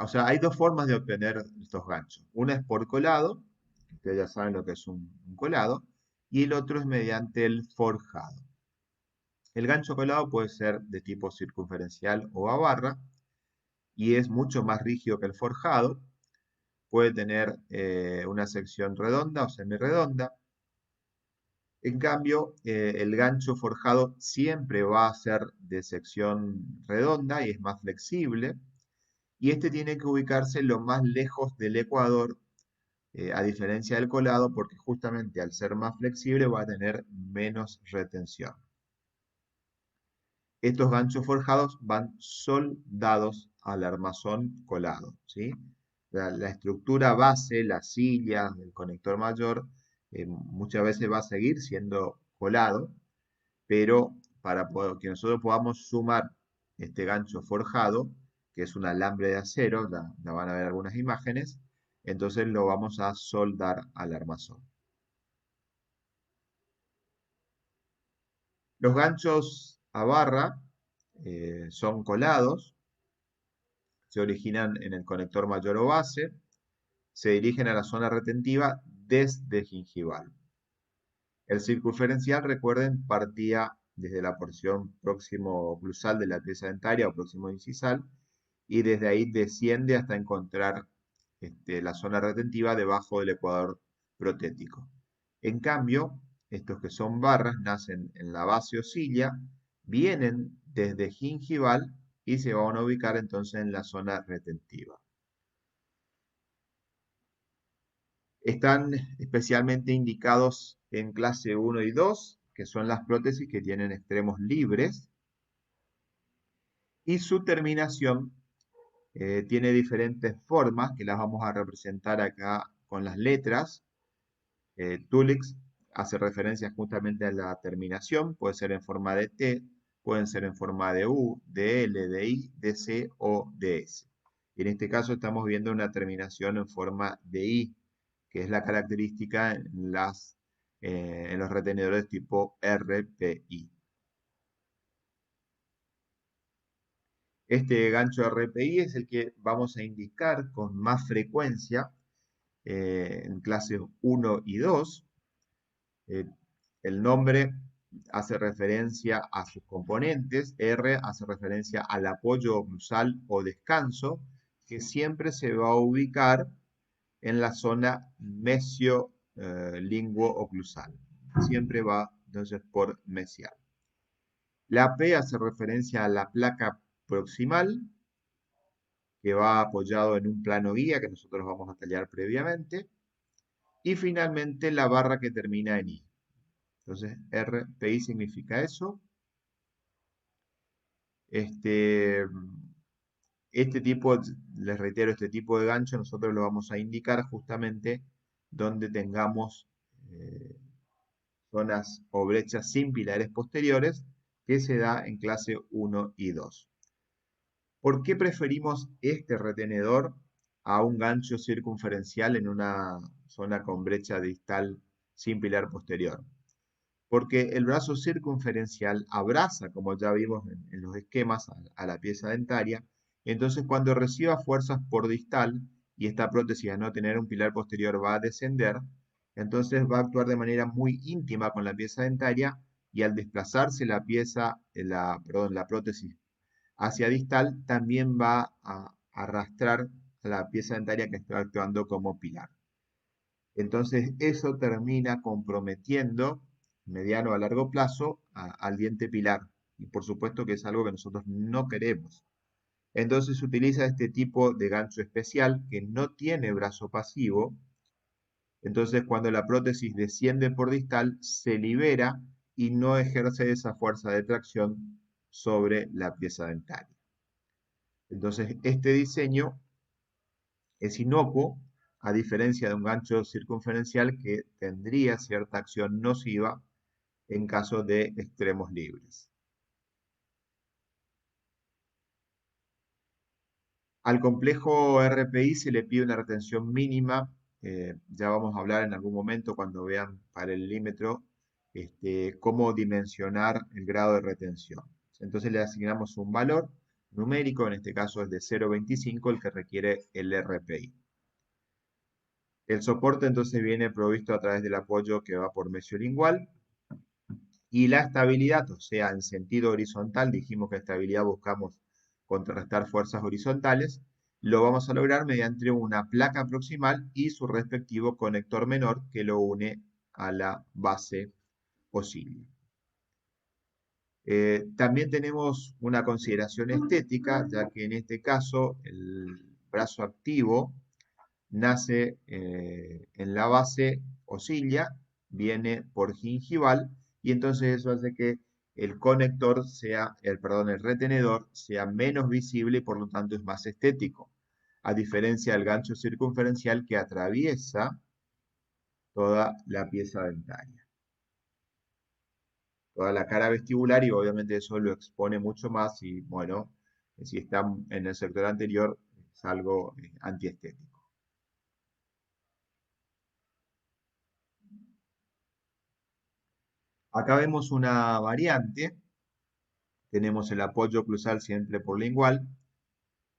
O sea, hay dos formas de obtener estos ganchos. Una es por colado, ustedes ya saben lo que es un colado, y el otro es mediante el forjado. El gancho colado puede ser de tipo circunferencial o a barra, y es mucho más rígido que el forjado. Puede tener una sección redonda o semirredonda. En cambio, el gancho forjado siempre va a ser de sección redonda y es más flexible. Y este tiene que ubicarse lo más lejos del ecuador, a diferencia del colado, porque justamente al ser más flexible va a tener menos retención. Estos ganchos forjados van soldados al armazón colado, ¿sí? La estructura base, la silla, el conector mayor, muchas veces va a seguir siendo colado, pero para que nosotros podamos sumar este gancho forjado, que es un alambre de acero, la van a ver algunas imágenes, entonces lo vamos a soldar al armazón. Los ganchos a barra son colados, se originan en el conector mayor o base, se dirigen a la zona retentiva desde gingival. El circunferencial, recuerden, partía desde la porción próximo oclusal de la pieza dentaria o próximo incisal, y desde ahí desciende hasta encontrar la zona retentiva debajo del ecuador protético. En cambio, estos que son barras nacen en la base o silla, vienen desde gingival y se van a ubicar entonces en la zona retentiva. Están especialmente indicados en clase 1 y 2, que son las prótesis que tienen extremos libres, y su terminación tiene diferentes formas que las vamos a representar acá con las letras. Tulix hace referencia justamente a la terminación, puede ser en forma de T, pueden ser en forma de U, de L, de I, de C o de S. En este caso estamos viendo una terminación en forma de I, que es la característica en los retenedores tipo RPI. Este gancho RPI es el que vamos a indicar con más frecuencia en clases 1 y 2. El nombre hace referencia a sus componentes, R hace referencia al apoyo oclusal o descanso, que siempre se va a ubicar en la zona mesio-linguo-oclusal. Siempre va entonces por mesial. La P hace referencia a la placa proximal, que va apoyado en un plano guía que nosotros vamos a tallar previamente. Y finalmente la barra que termina en I. Entonces, RPI significa eso. Este tipo, les reitero, este tipo de gancho nosotros lo vamos a indicar justamente donde tengamos zonas o brechas sin pilares posteriores, que se da en clase 1 y 2. ¿Por qué preferimos este retenedor a un gancho circunferencial en una zona con brecha distal sin pilar posterior? Porque el brazo circunferencial abraza, como ya vimos en los esquemas, a la pieza dentaria. Entonces, cuando reciba fuerzas por distal y esta prótesis a no tener un pilar posterior va a descender, entonces va a actuar de manera muy íntima con la pieza dentaria y al desplazarse la prótesis hacia distal, también va a arrastrar a la pieza dentaria que está actuando como pilar. Entonces, eso termina comprometiendo, mediano a largo plazo, al diente pilar. Y por supuesto que es algo que nosotros no queremos. Entonces, se utiliza este tipo de gancho especial que no tiene brazo pasivo. Entonces, cuando la prótesis desciende por distal, se libera y no ejerce esa fuerza de tracción sobre la pieza dentaria. Entonces, este diseño es inocuo, a diferencia de un gancho circunferencial que tendría cierta acción nociva en caso de extremos libres. Al complejo RPI se le pide una retención mínima, ya vamos a hablar en algún momento cuando vean paralelímetro cómo dimensionar el grado de retención. Entonces le asignamos un valor numérico, en este caso es de 0,25 el que requiere el RPI. El soporte entonces viene provisto a través del apoyo que va por mesiolingual y la estabilidad, o sea, en sentido horizontal, dijimos que estabilidad buscamos contrarrestar fuerzas horizontales, lo vamos a lograr mediante una placa proximal y su respectivo conector menor que lo une a la base o cilia. También tenemos una consideración estética, ya que en este caso el brazo activo nace en la base o silla, viene por gingival, y entonces eso hace que el conector el retenedor sea menos visible y por lo tanto es más estético, a diferencia del gancho circunferencial que atraviesa toda la pieza dentaria, toda la cara vestibular, y obviamente eso lo expone mucho más y bueno, si está en el sector anterior es algo antiestético. Acá vemos una variante, tenemos el apoyo oclusal siempre por lingual,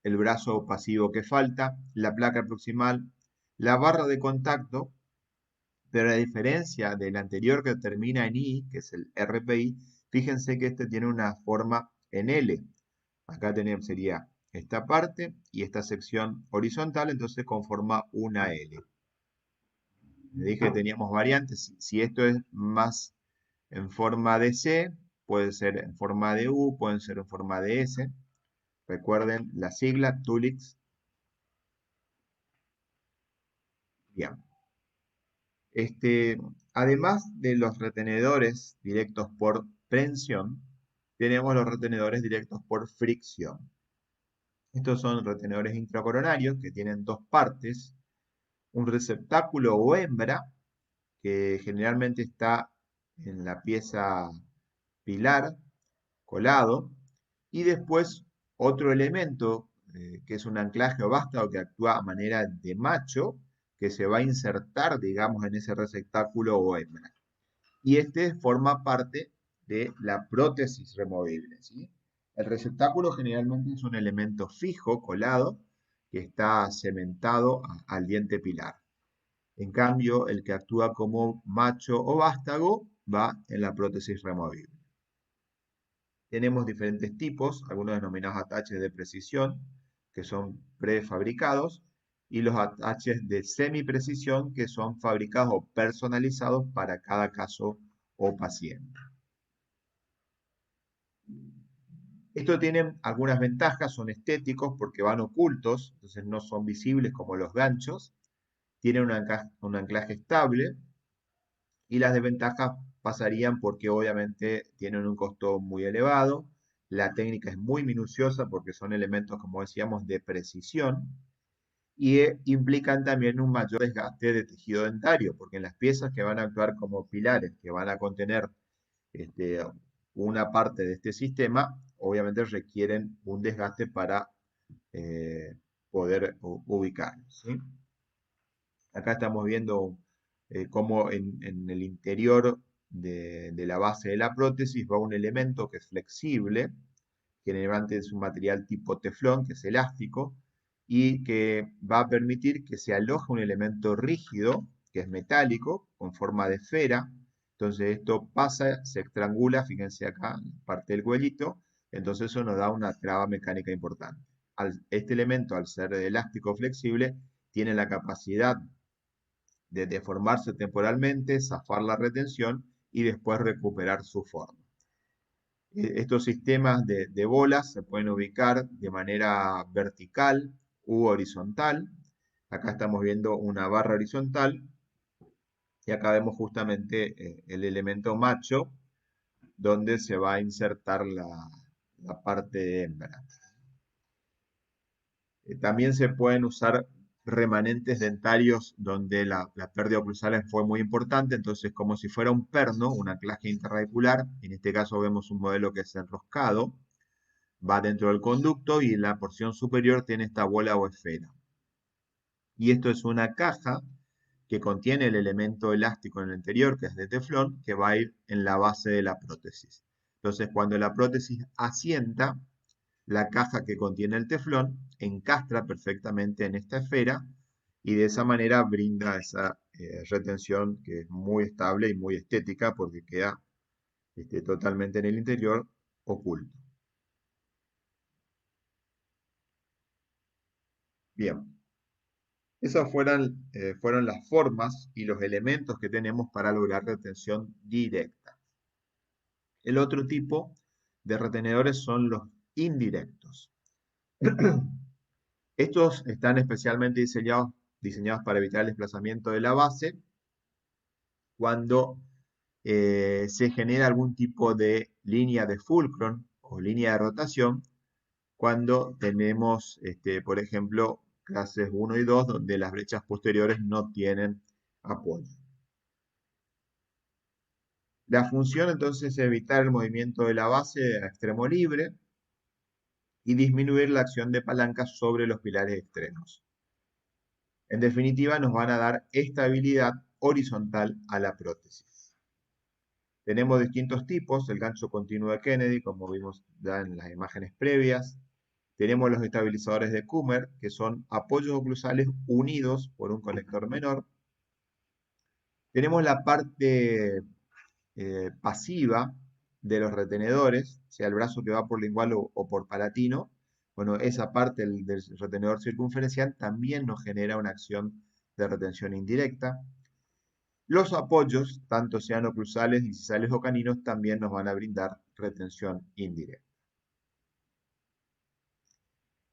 el brazo pasivo que falta, la placa proximal, la barra de contacto, pero a diferencia del anterior que termina en I, que es el RPI, fíjense que este tiene una forma en L. Acá tenemos, sería esta parte y esta sección horizontal, entonces conforma una L. Le dije que teníamos variantes. Si esto es más en forma de C, puede ser en forma de U, pueden ser en forma de S. Recuerden la sigla TULIX. Bien. Además de los retenedores directos por prensión, tenemos los retenedores directos por fricción. Estos son retenedores intracoronarios que tienen dos partes, un receptáculo o hembra, que generalmente está en la pieza pilar, colado, y después otro elemento, que es un anclaje o vástago que actúa a manera de macho, que se va a insertar, digamos, en ese receptáculo o hembra. Y este forma parte de la prótesis removible, ¿sí? El receptáculo generalmente es un elemento fijo, colado, que está cementado al diente pilar. En cambio, el que actúa como macho o vástago va en la prótesis removible. Tenemos diferentes tipos, algunos denominados ataches de precisión, que son prefabricados, y los ataches de semiprecisión, que son fabricados o personalizados para cada caso o paciente. Esto tiene algunas ventajas, son estéticos porque van ocultos, entonces no son visibles como los ganchos, tienen un anclaje estable, y las desventajas pasarían porque obviamente tienen un costo muy elevado, la técnica es muy minuciosa porque son elementos, como decíamos, de precisión, y implican también un mayor desgaste de tejido dentario, porque en las piezas que van a actuar como pilares, que van a contener este, una parte de este sistema, obviamente requieren un desgaste para poder ubicarlos, ¿sí? Acá estamos viendo cómo en el interior de la base de la prótesis va un elemento que es flexible, generalmente es un material tipo teflón, que es elástico, y que va a permitir que se aloje un elemento rígido, que es metálico, con forma de esfera. Entonces esto pasa, se estrangula, fíjense acá, parte del cuellito, entonces eso nos da una traba mecánica importante. Este elemento, al ser elástico flexible, tiene la capacidad de deformarse temporalmente, zafar la retención y después recuperar su forma. Estos sistemas de bolas se pueden ubicar de manera vertical u horizontal. Acá estamos viendo una barra horizontal y acá vemos justamente el elemento macho donde se va a insertar la parte de hembra. También se pueden usar remanentes dentarios donde la pérdida oclusal fue muy importante, entonces como si fuera un perno, un anclaje interradicular, en este caso vemos un modelo que es enroscado, va dentro del conducto y en la porción superior tiene esta bola o esfera. Y esto es una caja que contiene el elemento elástico en el interior, que es de teflón, que va a ir en la base de la prótesis. Entonces, cuando la prótesis asienta, la caja que contiene el teflón encastra perfectamente en esta esfera y de esa manera brinda esa retención que es muy estable y muy estética porque queda totalmente en el interior oculto. Bien, esas fueron las formas y los elementos que tenemos para lograr retención directa. El otro tipo de retenedores son los indirectos. Estos están especialmente diseñados para evitar el desplazamiento de la base cuando se genera algún tipo de línea de fulcrum o línea de rotación, cuando tenemos, por ejemplo, clases 1 y 2, donde las brechas posteriores no tienen apoyo. La función entonces es evitar el movimiento de la base a extremo libre y disminuir la acción de palancas sobre los pilares extremos. En definitiva, nos van a dar estabilidad horizontal a la prótesis. Tenemos distintos tipos, el gancho continuo de Kennedy, como vimos ya en las imágenes previas, Tenemos los estabilizadores de Kummer, que son apoyos oclusales unidos por un conector menor. Tenemos la parte pasiva de los retenedores, sea el brazo que va por lingual o por palatino. Bueno, esa parte del retenedor circunferencial también nos genera una acción de retención indirecta. Los apoyos, tanto sean oclusales, incisales o caninos, también nos van a brindar retención indirecta.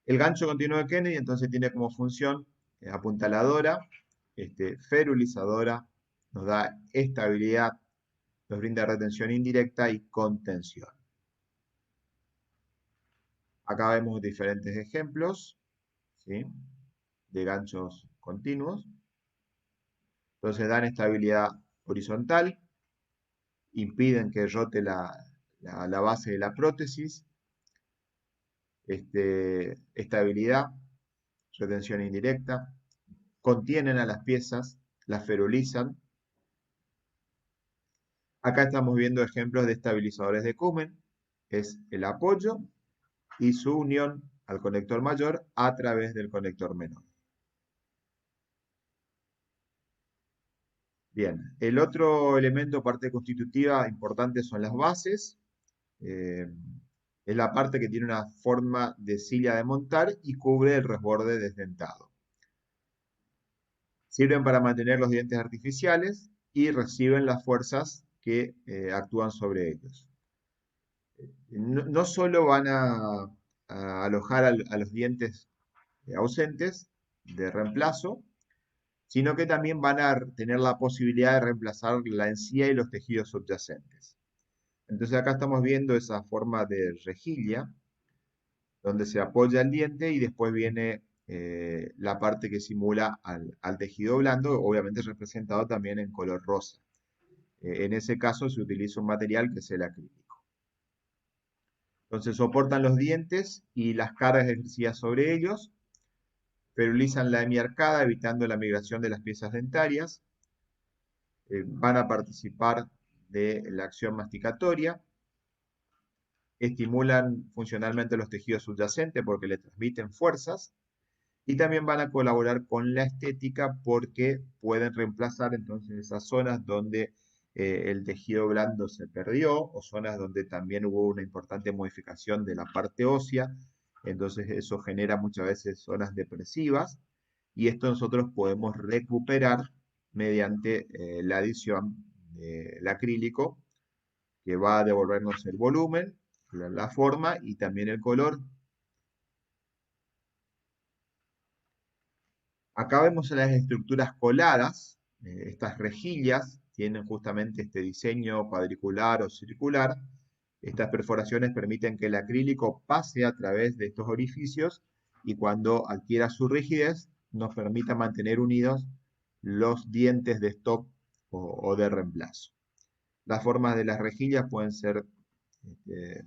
El gancho continuo de Kennedy entonces tiene como función apuntaladora, ferulizadora, nos da estabilidad, nos brinda retención indirecta y contención. Acá vemos diferentes ejemplos, ¿sí?, de ganchos continuos. Entonces dan estabilidad horizontal, impiden que rote la base de la prótesis, estabilidad, retención indirecta, contienen a las piezas, las ferulizan. Acá estamos viendo ejemplos de estabilizadores de Kummer, es el apoyo y su unión al conector mayor a través del conector menor. Bien, el otro elemento, parte constitutiva importante, son las bases. Es la parte que tiene una forma de silla de montar y cubre el resborde desdentado. Sirven para mantener los dientes artificiales y reciben las fuerzas que actúan sobre ellos. No solo van a alojar a los dientes ausentes de reemplazo, sino que también van a tener la posibilidad de reemplazar la encía y los tejidos subyacentes. Entonces acá estamos viendo esa forma de rejilla, donde se apoya el diente y después viene la parte que simula al tejido blando, obviamente representado también en color rosa. En ese caso se utiliza un material que es el acrílico. Entonces soportan los dientes y las cargas ejercidas sobre ellos, ferulizan la hemiarcada evitando la migración de las piezas dentarias, van a participar de la acción masticatoria, estimulan funcionalmente los tejidos subyacentes porque le transmiten fuerzas, y también van a colaborar con la estética porque pueden reemplazar entonces esas zonas donde el tejido blando se perdió, o zonas donde también hubo una importante modificación de la parte ósea. Entonces eso genera muchas veces zonas depresivas, y esto nosotros podemos recuperar mediante la adición del acrílico, que va a devolvernos el volumen, la forma y también el color. Acá vemos las estructuras coladas. Estas rejillas tienen justamente este diseño cuadricular o circular. Estas perforaciones permiten que el acrílico pase a través de estos orificios y cuando adquiera su rigidez nos permita mantener unidos los dientes de stock o de reemplazo. Las formas de las rejillas pueden ser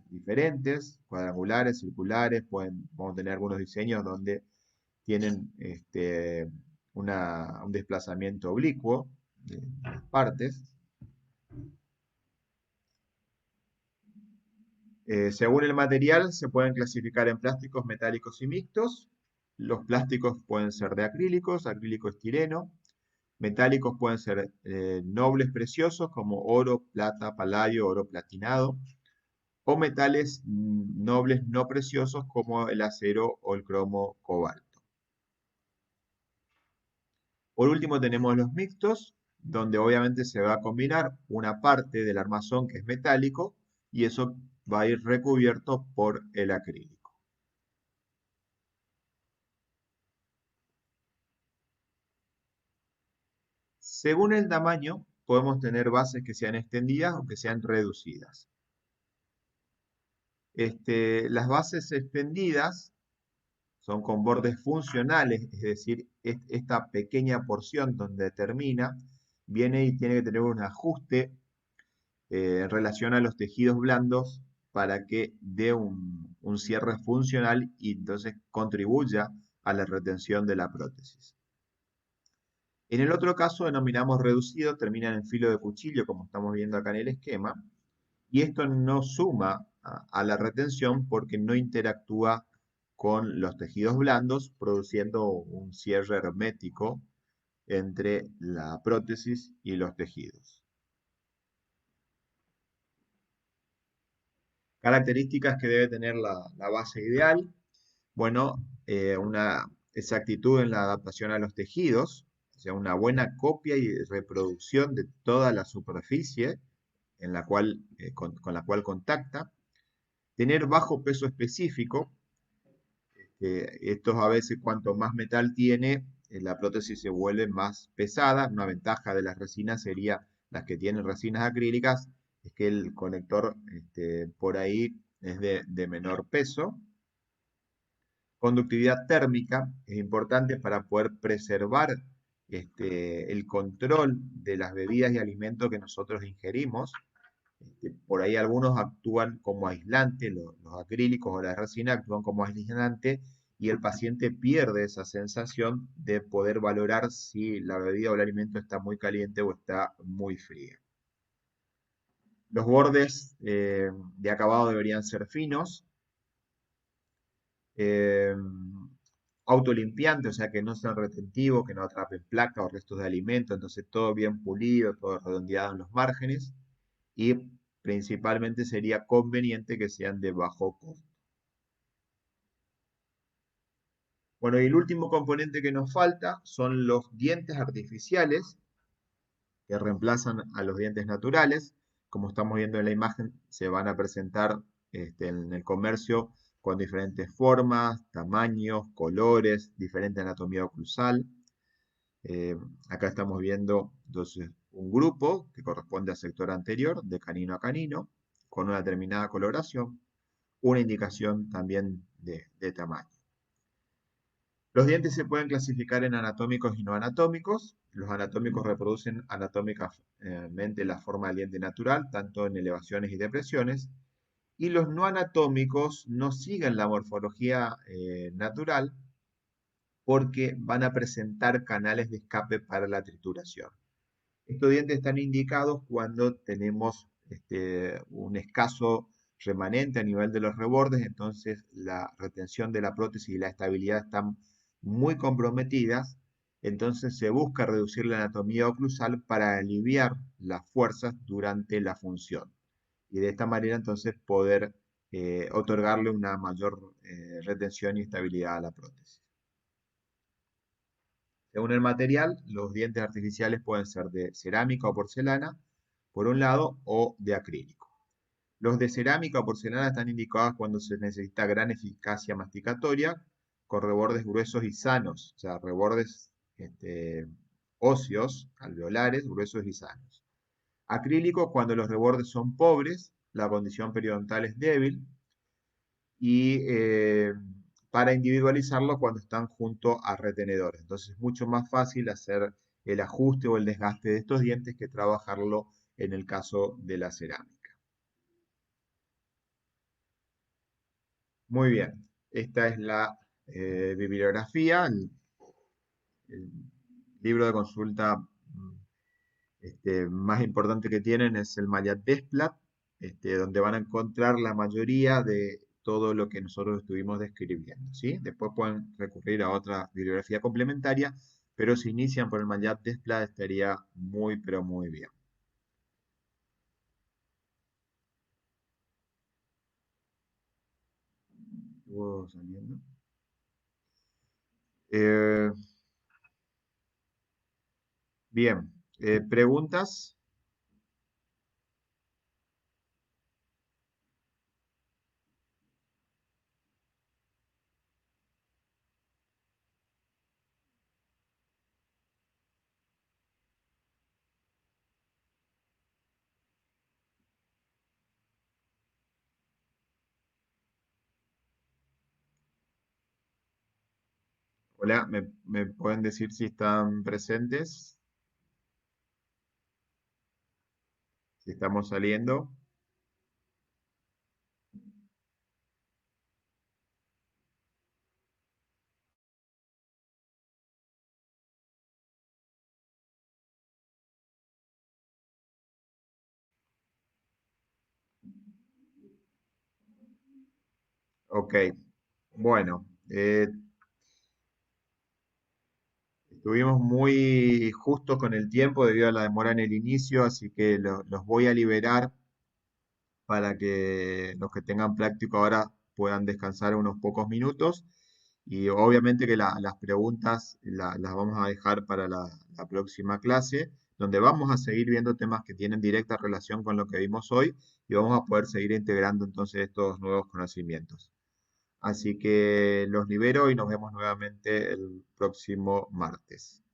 diferentes, cuadrangulares, circulares, vamos a tener algunos diseños donde tienen un desplazamiento oblicuo de las partes. Según el material, se pueden clasificar en plásticos, metálicos y mixtos. Los plásticos pueden ser de acrílicos, acrílico estireno. Metálicos pueden ser nobles preciosos como oro, plata, paladio, oro platinado. O metales nobles no preciosos como el acero o el cromo cobalto. Por último tenemos los mixtos, donde obviamente se va a combinar una parte del armazón que es metálico y eso va a ir recubierto por el acrílico. Según el tamaño, podemos tener bases que sean extendidas o que sean reducidas. Las bases extendidas son con bordes funcionales, es decir, esta pequeña porción donde termina, viene y tiene que tener un ajuste en relación a los tejidos blandos para que dé un cierre funcional y entonces contribuya a la retención de la prótesis. En el otro caso denominamos reducido, terminan en filo de cuchillo, como estamos viendo acá en el esquema, y esto no suma a la retención porque no interactúa con los tejidos blandos, produciendo un cierre hermético entre la prótesis y los tejidos. Características que debe tener la base ideal. Bueno, una exactitud en la adaptación a los tejidos, o sea, una buena copia y reproducción de toda la superficie en la cual, con la cual contacta. Tener bajo peso específico. Estos a veces, cuanto más metal tiene, la prótesis se vuelve más pesada. Una ventaja de las resinas sería las que tienen resinas acrílicas, es que el conector por ahí es de menor peso. Conductividad térmica es importante para poder preservar el control de las bebidas y alimentos que nosotros ingerimos. Por ahí algunos actúan como aislante, los acrílicos o la resina actúan como aislante y el paciente pierde esa sensación de poder valorar si la bebida o el alimento está muy caliente o está muy fría. Los bordes de acabado deberían ser finos, eh, autolimpiante, o sea que no sean retentivos, que no atrapen placa o restos de alimento, entonces todo bien pulido, todo redondeado en los márgenes y principalmente sería conveniente que sean de bajo costo. Bueno, y el último componente que nos falta son los dientes artificiales que reemplazan a los dientes naturales. Como estamos viendo en la imagen, se van a presentar en el comercio con diferentes formas, tamaños, colores, diferente anatomía oclusal. Eh, Acá estamos viendo entonces un grupo que corresponde al sector anterior, de canino a canino, con una determinada coloración, una indicación también de tamaño. Los dientes se pueden clasificar en anatómicos y no anatómicos. Los anatómicos reproducen anatómicamente la forma del diente natural, tanto en elevaciones y depresiones, y los no anatómicos no siguen la morfología natural porque van a presentar canales de escape para la trituración. Estos dientes están indicados cuando tenemos un escaso remanente a nivel de los rebordes, entonces la retención de la prótesis y la estabilidad están muy comprometidas, entonces se busca reducir la anatomía oclusal para aliviar las fuerzas durante la función y de esta manera entonces poder otorgarle una mayor retención y estabilidad a la prótesis. Según el material, los dientes artificiales pueden ser de cerámica o porcelana, por un lado, o de acrílico. Los de cerámica o porcelana están indicados cuando se necesita gran eficacia masticatoria, con rebordes gruesos y sanos, o sea, rebordes óseos, alveolares, gruesos y sanos. Acrílico cuando los rebordes son pobres, la condición periodontal es débil, y para individualizarlo cuando están junto a retenedores. Entonces es mucho más fácil hacer el ajuste o el desgaste de estos dientes que trabajarlo en el caso de la cerámica. Muy bien, esta es la bibliografía, el libro de consulta más importante que tienen es el Mayat Desplat, donde van a encontrar la mayoría de todo lo que nosotros estuvimos describiendo, ¿sí? Después pueden recurrir a otra bibliografía complementaria, pero si inician por el Mayat Desplat estaría muy, pero muy bien. ¿Estuvo saliendo? Eh, Bien, preguntas. Hola, ¿me pueden decir si están presentes? Si estamos saliendo. Ok. Bueno, estuvimos muy justos con el tiempo debido a la demora en el inicio, así que los voy a liberar para que los que tengan práctico ahora puedan descansar unos pocos minutos. Y obviamente que las preguntas las vamos a dejar para la próxima clase, donde vamos a seguir viendo temas que tienen directa relación con lo que vimos hoy y vamos a poder seguir integrando entonces estos nuevos conocimientos. Así que los libero y nos vemos nuevamente el próximo martes.